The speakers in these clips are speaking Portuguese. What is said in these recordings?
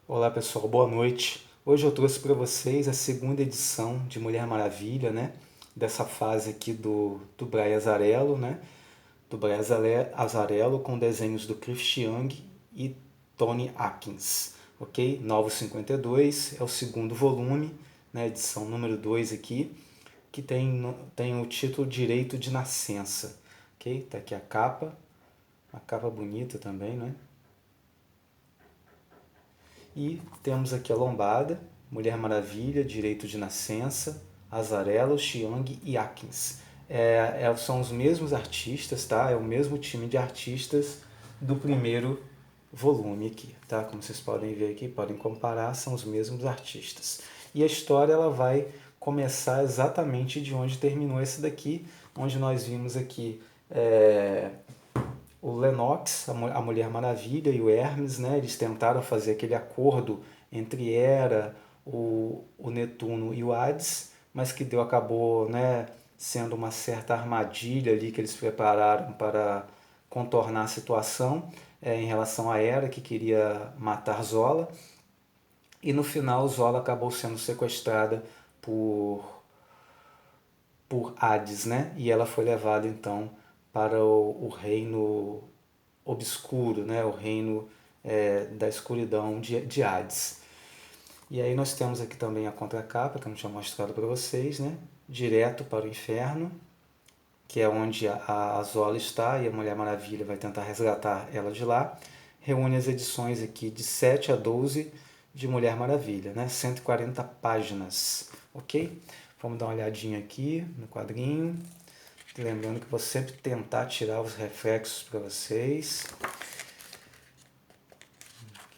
Olá pessoal, boa noite. Hoje eu trouxe para vocês a segunda edição de Mulher Maravilha, né? Dessa fase aqui do Brian Azzarello, né? Do Brian Azzarello com desenhos do Chris Young e Tony Atkins, ok? Novo 52 é o segundo volume, né? Edição número 2 aqui, que tem o título Direito de Nascença, ok? Tá aqui a capa bonita também, né? E temos aqui a lombada, Mulher Maravilha, Direito de Nascença, Azzarello, Chiang e Atkins. São os mesmos artistas, tá? É o mesmo time de artistas do primeiro volume aqui, tá? Como vocês podem ver aqui, podem comparar, são os mesmos artistas. E a história ela vai começar exatamente de onde terminou esse daqui, onde nós vimos aqui o Lennox, a Mulher Maravilha e o Hermes, né, eles tentaram fazer aquele acordo entre Hera, o Netuno e o Hades, mas que acabou, né, sendo uma certa armadilha ali que eles prepararam para contornar a situação em relação a Hera, que queria matar Zola. E no final Zola acabou sendo sequestrada por, por Hades, né? E ela foi levada então para o reino obscuro, né? O reino da escuridão de Hades. E aí nós temos aqui também a contracapa, que eu não tinha mostrado para vocês, né? Direto para o inferno, que é onde a Zola está e a Mulher Maravilha vai tentar resgatar ela de lá. Reúne as edições aqui de 7 a 12 de Mulher Maravilha, né? 140 páginas, ok? Vamos dar uma olhadinha aqui no quadrinho. Lembrando que vou sempre tentar tirar os reflexos para vocês.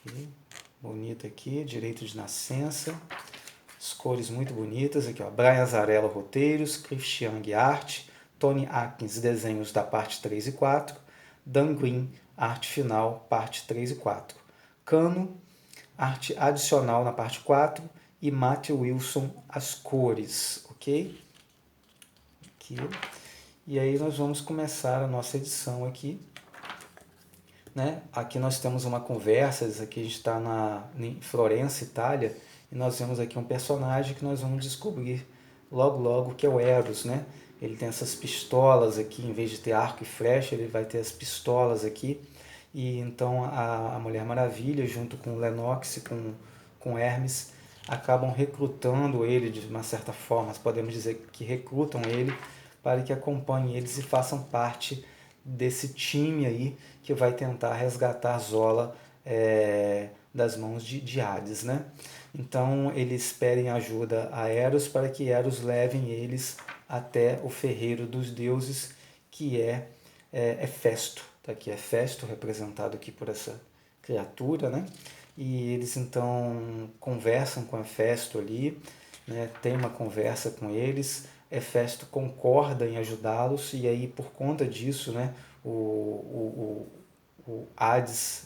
Aqui, bonito aqui, direito de nascença. As cores muito bonitas aqui, ó. Brian Azzarello roteiros, Chris Young arte, Tony Atkins desenhos da parte 3 e 4, Dan Green arte final, parte 3 e 4. Cano, arte adicional na parte 4 e Matthew Wilson as cores, ok? Aqui. E aí nós vamos começar a nossa edição aqui. Né? Aqui nós temos uma conversa, aqui a gente está em Florença, Itália, e nós vemos aqui um personagem que nós vamos descobrir logo logo que é o Eros, né? Ele tem essas pistolas aqui, em vez de ter arco e flecha, ele vai ter as pistolas aqui. E então a Mulher Maravilha, junto com o Lennox e com Hermes, acabam recrutando ele de uma certa forma, podemos dizer que recrutam ele para que acompanhem eles e façam parte desse time aí que vai tentar resgatar Zola das mãos de Hades, né? Então eles pedem ajuda a Eros para que Eros levem eles até o ferreiro dos deuses, que é Hefesto. Tá aqui Hefesto, representado aqui por essa criatura, né? E eles então conversam com Hefesto ali, né? Tem uma conversa com eles, Hefesto concorda em ajudá-los e aí por conta disso, né, o Hades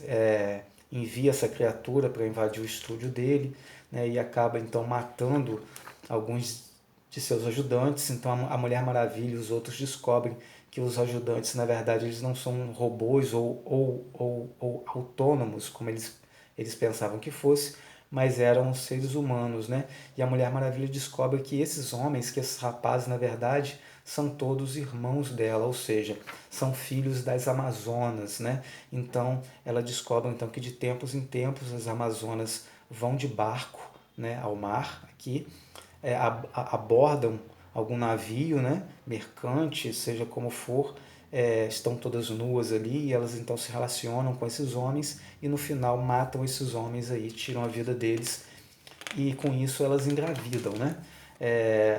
envia essa criatura para invadir o estúdio dele, né, e acaba então matando alguns de seus ajudantes. Então a Mulher Maravilha e os outros descobrem que os ajudantes, na verdade, eles não são robôs ou autônomos, como eles pensavam que fosse, mas eram seres humanos, né? E a Mulher Maravilha descobre que esses homens, que esses rapazes, na verdade, são todos irmãos dela, ou seja, são filhos das Amazonas, né? Então, ela descobre então que de tempos em tempos as Amazonas vão de barco, né, ao mar aqui, abordam algum navio, né, mercante, seja como for, estão todas nuas ali e elas então se relacionam com esses homens e no final matam esses homens aí, tiram a vida deles e com isso elas engravidam, né?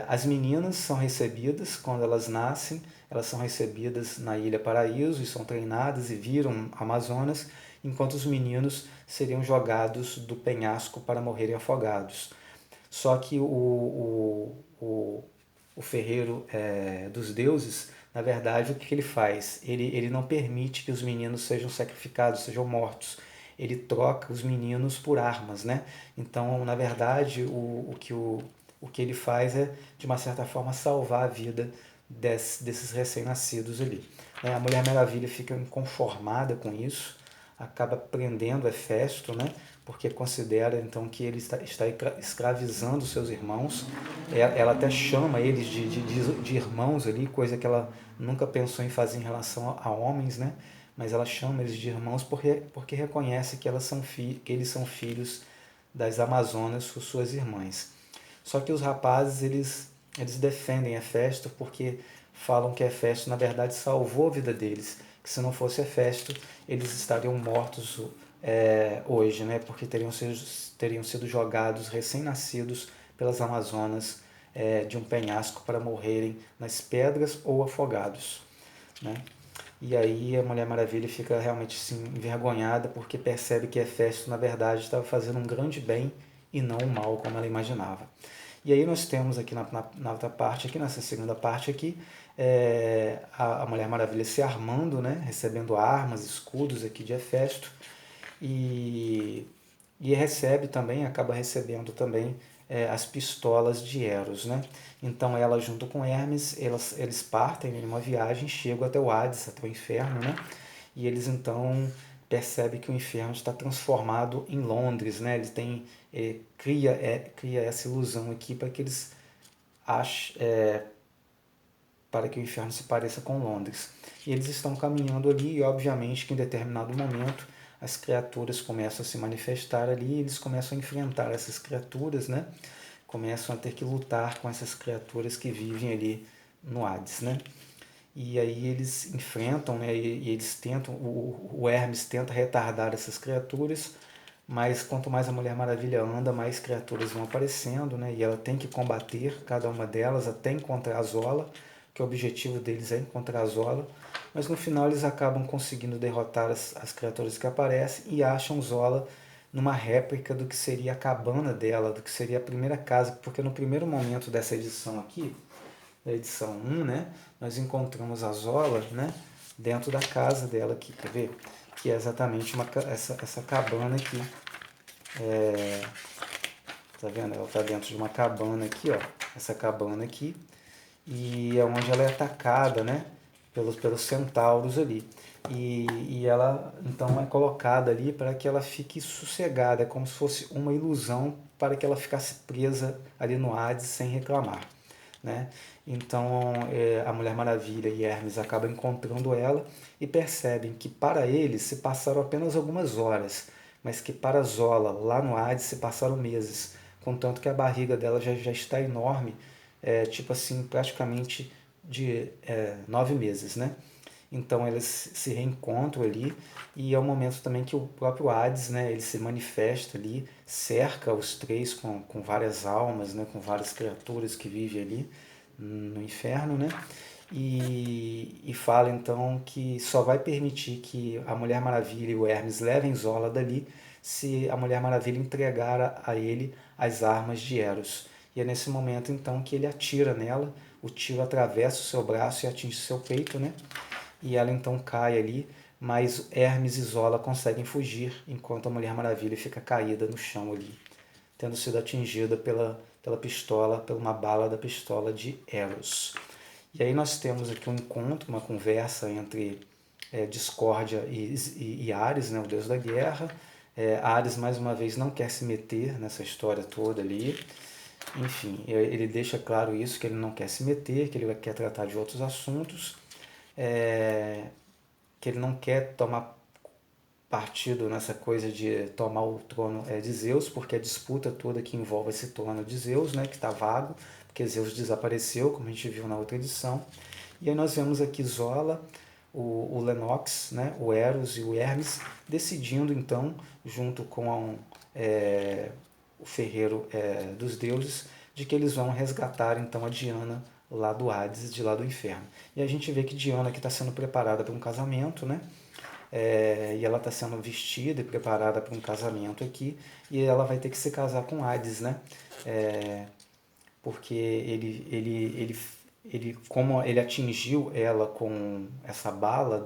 As meninas são recebidas quando elas nascem, elas são recebidas na Ilha Paraíso e são treinadas e viram Amazonas, enquanto os meninos seriam jogados do penhasco para morrerem afogados. Só que o ferreiro dos deuses, na verdade, o que ele faz? Ele não permite que os meninos sejam sacrificados, sejam mortos. Ele troca os meninos por armas, né? Então, na verdade, o que ele faz é, de uma certa forma, salvar a vida desses recém-nascidos ali. A Mulher Maravilha fica inconformada com isso, acaba prendendo Hefesto, né? Porque considera então que ele está escravizando seus irmãos. Ela até chama eles de irmãos ali, coisa que ela nunca pensou em fazer em relação a homens, né? Mas ela chama eles de irmãos porque reconhece que, que eles são filhos das Amazonas, suas irmãs. Só que os rapazes, eles defendem Hefesto porque falam que Hefesto, na verdade, salvou a vida deles. Que se não fosse Hefesto, eles estariam mortos hoje, né? Porque teriam sido jogados recém-nascidos pelas Amazonas de um penhasco para morrerem nas pedras ou afogados, né? E aí a Mulher Maravilha fica realmente assim, envergonhada porque percebe que Hefesto, na verdade, estava fazendo um grande bem e não um mal, como ela imaginava. E aí nós temos aqui na outra parte, aqui nessa segunda parte aqui, a Mulher Maravilha se armando, né, recebendo armas, escudos aqui de Hefesto, e, e recebe também, acaba recebendo também as pistolas de Eros, né? Então ela junto com Hermes, eles partem em uma viagem, chegam até o Hades, até o inferno, né? E eles então percebem que o inferno está transformado em Londres, né? Cria essa ilusão aqui para que eles achem, para que o inferno se pareça com Londres. E eles estão caminhando ali e obviamente que em determinado momento as criaturas começam a se manifestar ali, e eles começam a enfrentar essas criaturas, né? Começam a ter que lutar com essas criaturas que vivem ali no Hades, né? E aí eles enfrentam, né? E eles tentam, o Hermes tenta retardar essas criaturas, mas quanto mais a Mulher Maravilha anda, mais criaturas vão aparecendo, né? E ela tem que combater cada uma delas até encontrar a Zola, que o objetivo deles é encontrar a Zola, mas no final eles acabam conseguindo derrotar as criaturas que aparecem e acham Zola numa réplica do que seria a cabana dela, do que seria a primeira casa, porque no primeiro momento dessa edição aqui, da edição 1, né, nós encontramos a Zola, né, dentro da casa dela aqui, quer ver? Que é exatamente essa cabana aqui. Tá vendo? Ela tá dentro de uma cabana aqui, ó. Essa cabana aqui. E é onde ela é atacada, né? Pelos centauros ali. E ela então é colocada ali para que ela fique sossegada, é como se fosse uma ilusão para que ela ficasse presa ali no Hades sem reclamar, né? Então a Mulher Maravilha e Hermes acabam encontrando ela e percebem que para eles se passaram apenas algumas horas, mas que para Zola, lá no Hades, se passaram meses, contanto que a barriga dela já está enorme, tipo assim, praticamente de 9 meses, né? Então eles se reencontram ali e é um momento também que o próprio Hades, né, ele se manifesta ali, cerca os três com várias almas, né, com várias criaturas que vivem ali no inferno, né? E fala então que só vai permitir que a Mulher Maravilha e o Hermes levem Zola dali se a Mulher Maravilha entregar a ele as armas de Eros. E é nesse momento então que ele atira nela, o tiro atravessa o seu braço e atinge seu peito, né? E ela então cai ali, mas Hermes e Zola conseguem fugir, enquanto a Mulher Maravilha fica caída no chão ali, tendo sido atingida pela pistola, por uma bala da pistola de Eros. E aí nós temos aqui um encontro, uma conversa entre Discórdia e Ares, né, o deus da guerra. Ares, mais uma vez, não quer se meter nessa história toda ali. Enfim, ele deixa claro isso, que ele não quer se meter, que ele quer tratar de outros assuntos, que ele não quer tomar partido nessa coisa de tomar o trono de Zeus, porque a disputa toda que envolve esse trono de Zeus, né, que está vago, porque Zeus desapareceu, como a gente viu na outra edição. E aí nós vemos aqui Zola, o Lennox, né, o Eros e o Hermes decidindo então, junto com o ferreiro dos deuses, de que eles vão resgatar então a Diana lá do Hades, de lá do inferno. E a gente vê que Diana aqui está sendo preparada para um casamento, né? E ela está sendo vestida e preparada para um casamento aqui, e ela vai ter que se casar com Hades, né? Porque como ele atingiu ela com essa bala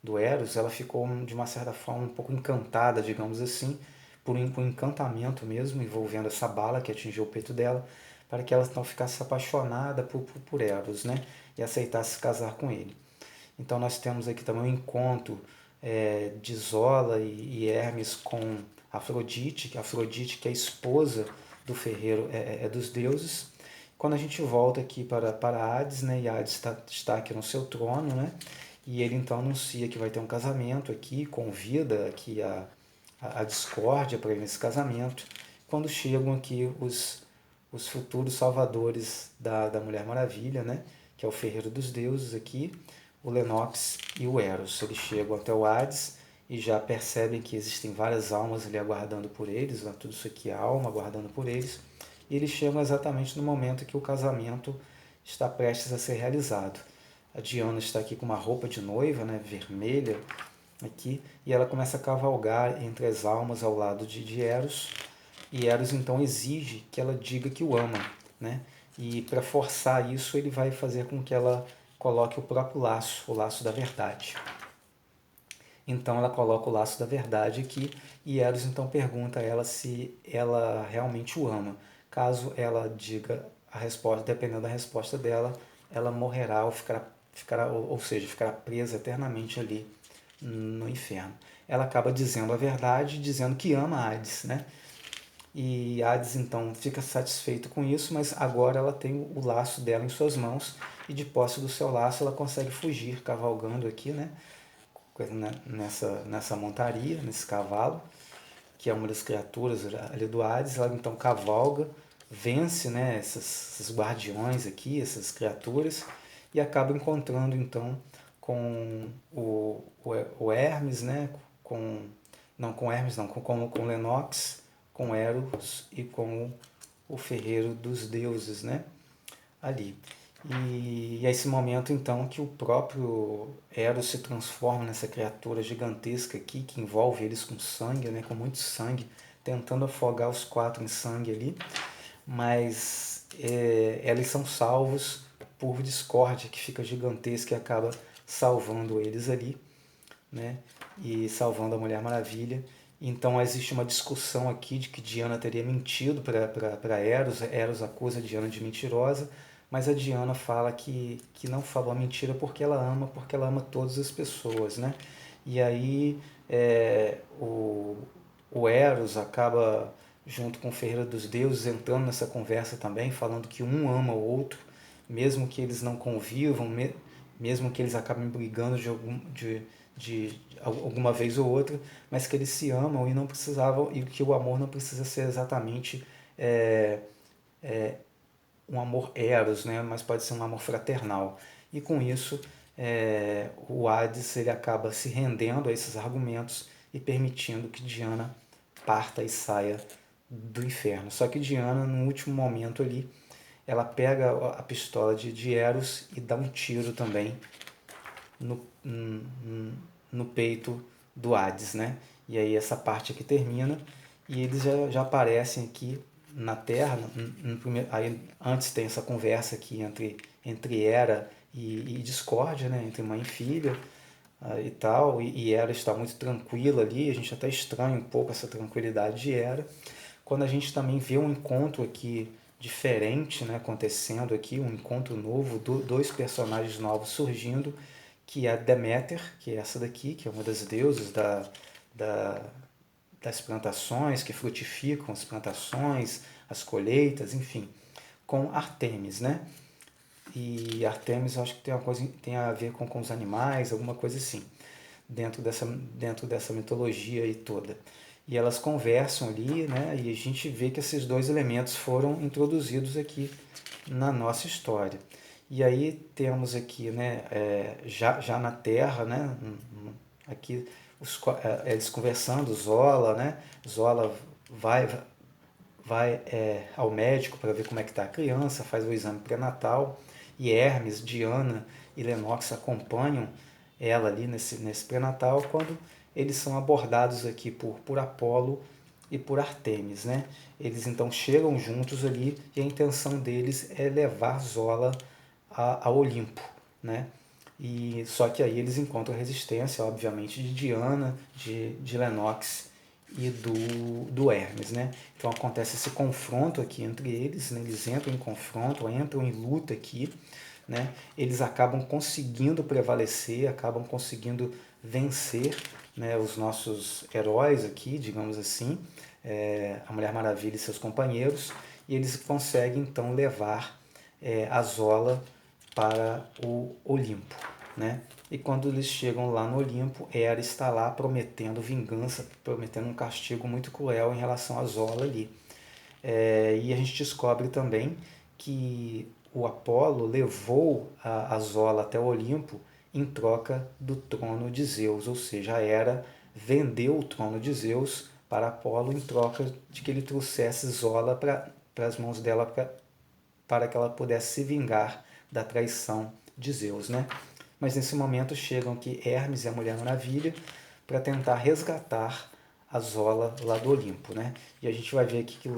do Eros, ela ficou de uma certa forma um pouco encantada, digamos assim, por um encantamento mesmo envolvendo essa bala que atingiu o peito dela, para que ela então ficasse apaixonada por Eros, né? E aceitasse se casar com ele. Então nós temos aqui também um encontro de Zola e Hermes com Afrodite, que é a esposa do ferreiro dos deuses. Quando a gente volta aqui para Hades, né, e Hades está aqui no seu trono, né, e ele então anuncia que vai ter um casamento aqui, convida aqui a discórdia para ir nesse casamento. Quando chegam aqui os futuros salvadores da Mulher Maravilha, né, que é o ferreiro dos deuses aqui, o Lennox e o Eros. Eles chegam até o Hades e já percebem que existem várias almas ali aguardando por eles, tudo isso aqui é alma aguardando por eles, e eles chegam exatamente no momento que o casamento está prestes a ser realizado. A Diana está aqui com uma roupa de noiva, né, vermelha, aqui, e ela começa a cavalgar entre as almas ao lado de Eros, e Eros então exige que ela diga que o ama, né? E para forçar isso, ele vai fazer com que ela coloque o próprio laço, o laço da verdade. Então ela coloca o laço da verdade aqui e Eros então pergunta a ela se ela realmente o ama. Caso ela diga a resposta, dependendo da resposta dela, ela morrerá ou seja, ficará presa eternamente ali no inferno. Ela acaba dizendo a verdade, dizendo que ama Hades, né? E Hades então fica satisfeito com isso, mas agora ela tem o laço dela em suas mãos e de posse do seu laço ela consegue fugir cavalgando aqui, né? Nessa montaria, nesse cavalo, que é uma das criaturas ali do Hades. Ela então cavalga, vence, né, esses guardiões aqui, essas criaturas, e acaba encontrando então com o Hermes, né, com Hermes não, com Lennox, com Eros e com o ferreiro dos deuses, né, ali. E é esse momento então que o próprio Eros se transforma nessa criatura gigantesca aqui, que envolve eles com sangue, né, com muito sangue, tentando afogar os quatro em sangue ali, mas eles são salvos por discórdia, que fica gigantesca e acaba salvando eles ali, né, e salvando a Mulher Maravilha. Então existe uma discussão aqui de que Diana teria mentido para Eros. Eros acusa Diana de mentirosa, mas a Diana fala que não falou a mentira porque ela ama todas as pessoas, né? E aí o Eros acaba, junto com o Ferreira dos Deuses, entrando nessa conversa também, falando que um ama o outro, mesmo que eles não convivam, mesmo que eles acabem brigando de alguma vez ou outra, mas que eles se amam e não precisavam, e que o amor não precisa ser exatamente um amor eros, né? Mas pode ser um amor fraternal. E com isso, o Hades ele acaba se rendendo a esses argumentos e permitindo que Diana parta e saia do inferno. Só que Diana, no último momento ali, ela pega a pistola de Eros e dá um tiro também no, no peito do Hades, né? E aí essa parte aqui termina e eles já aparecem aqui na Terra. Aí antes tem essa conversa aqui entre Hera e Discórdia, né? Entre mãe e filha e tal. E Hera está muito tranquila ali. A gente até estranha um pouco essa tranquilidade de Hera. Quando a gente também vê um encontro aqui diferente, né, acontecendo aqui, um encontro novo, dois personagens novos surgindo, que é a Deméter, que é essa daqui, que é uma das deusas da, das plantações, que frutificam as plantações, as colheitas, enfim, com Artemis, né? E Artemis eu acho que tem uma coisa tem a ver com os animais, alguma coisa assim, dentro dessa mitologia aí toda. E elas conversam ali, né? E a gente vê que esses dois elementos foram introduzidos aqui na nossa história. E aí temos aqui, né, já na Terra, né, aqui eles conversando, Zola, né, Zola vai ao médico para ver como é que está a criança, faz o exame pré-natal, e Hermes, Diana e Lennox acompanham ela ali nesse pré-natal, quando eles são abordados aqui por Apolo e por Artemis, né? Eles então chegam juntos ali e a intenção deles é levar Zola a Olimpo, né? E só que aí eles encontram resistência, obviamente, de Diana, de Lennox e do Hermes, né? Então acontece esse confronto aqui entre eles, né? Eles entram em confronto, entram em luta aqui, né? Eles acabam conseguindo prevalecer, acabam conseguindo vencer, né, os nossos heróis aqui, digamos assim, a Mulher Maravilha e seus companheiros, e eles conseguem então levar a Zola para o Olimpo, né? E quando eles chegam lá no Olimpo, Hera está lá prometendo vingança, prometendo um castigo muito cruel em relação a Zola ali. E a gente descobre também que o Apolo levou a Zola até o Olimpo em troca do trono de Zeus, ou seja, a Hera vendeu o trono de Zeus para Apolo em troca de que ele trouxesse Zola para as mãos dela para que ela pudesse se vingar da traição de Zeus, né? Mas nesse momento chegam aqui Hermes e a Mulher Maravilha para tentar resgatar a Zola lá do Olimpo, né? E a gente vai ver aqui que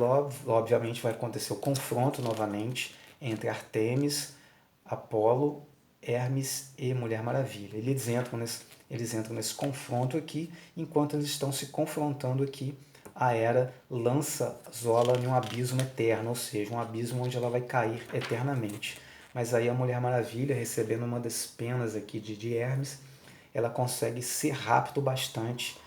obviamente vai acontecer o confronto novamente entre Artemis, Apolo, Hermes e Mulher Maravilha. Eles entram nesse confronto aqui, enquanto eles estão se confrontando aqui, a Hera lança Zola em um abismo eterno, ou seja, um abismo onde ela vai cair eternamente. Mas aí a Mulher Maravilha, recebendo uma das penas aqui de Hermes, ela consegue ser rápido bastante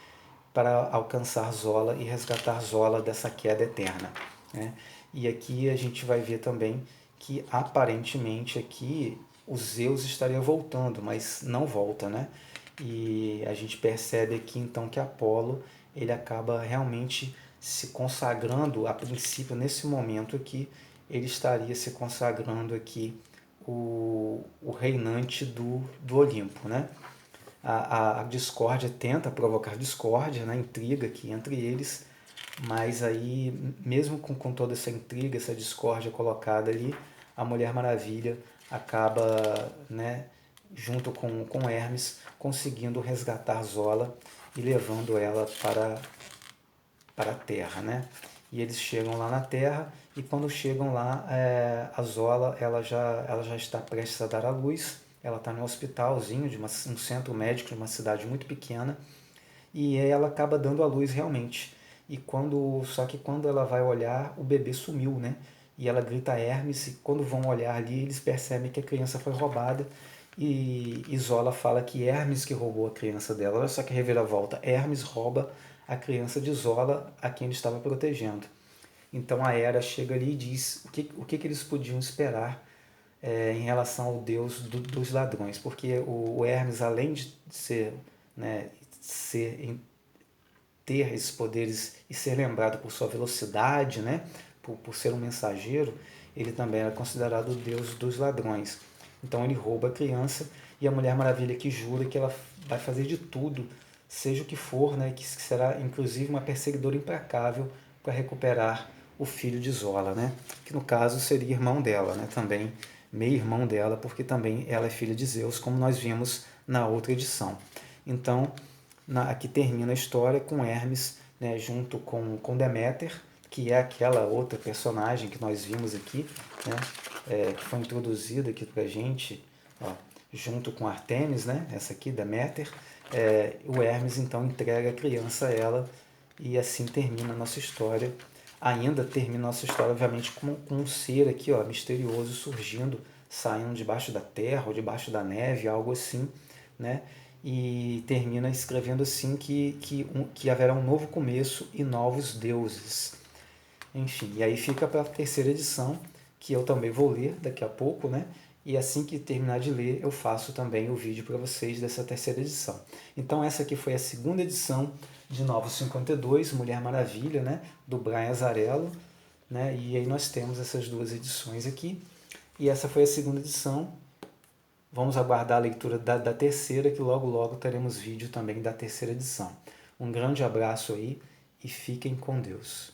para alcançar Zola e resgatar Zola dessa queda eterna, né? E aqui a gente vai ver também que aparentemente aqui o Zeus estaria voltando, mas não volta, né? E a gente percebe aqui então que Apolo ele acaba realmente se consagrando, a princípio nesse momento aqui, ele estaria se consagrando aqui o reinante do Olimpo, né? A discórdia tenta provocar discórdia, né? Intriga aqui entre eles, mas aí, mesmo com toda essa intriga, essa discórdia colocada ali, a Mulher Maravilha acaba, né, junto com Hermes, conseguindo resgatar Zola e levando ela para a Terra, né? E eles chegam lá na Terra e quando chegam lá, a Zola ela já está prestes a dar à luz. Ela está no hospitalzinho de um centro médico de uma cidade muito pequena e ela acaba dando à luz realmente. Só que quando ela vai olhar, o bebê sumiu, né? E ela grita a Hermes e quando vão olhar ali, eles percebem que a criança foi roubada e Zola fala que Hermes que roubou a criança dela. Olha só que reviravolta. Hermes rouba a criança de Zola a quem ele estava protegendo. Então a Hera chega ali e diz o que eles podiam esperar em relação ao deus dos ladrões, porque o Hermes, além de ser, né, ter esses poderes e ser lembrado por sua velocidade, né, por ser um mensageiro, ele também era considerado o deus dos ladrões. Então ele rouba a criança e a Mulher Maravilha que jura que ela vai fazer de tudo, seja o que for, né, que será inclusive uma perseguidora implacável para recuperar o filho de Zola, né, que no caso seria irmão dela, né, também meio-irmão dela, porque também ela é filha de Zeus, como nós vimos na outra edição. Então, aqui termina a história com Hermes, né, junto com Deméter, que é aquela outra personagem que nós vimos aqui, né, que foi introduzida aqui para a gente, ó, junto com Artemis, né, essa aqui, Deméter. O Hermes então entrega a criança a ela e assim termina a nossa história. Ainda termina a nossa história, obviamente, com um ser aqui, ó, misterioso surgindo, saindo debaixo da terra ou debaixo da neve, algo assim, né? E termina escrevendo assim que haverá um novo começo e novos deuses. Enfim, e aí fica para a terceira edição, que eu também vou ler daqui a pouco, né? E assim que terminar de ler, eu faço também o vídeo para vocês dessa terceira edição. Então essa aqui foi a segunda edição de Novos 52, Mulher Maravilha, né? Do Brian Azzarello, né? E aí nós temos essas duas edições aqui. E essa foi a segunda edição. Vamos aguardar a leitura da terceira, que logo logo teremos vídeo também da terceira edição. Um grande abraço aí e fiquem com Deus.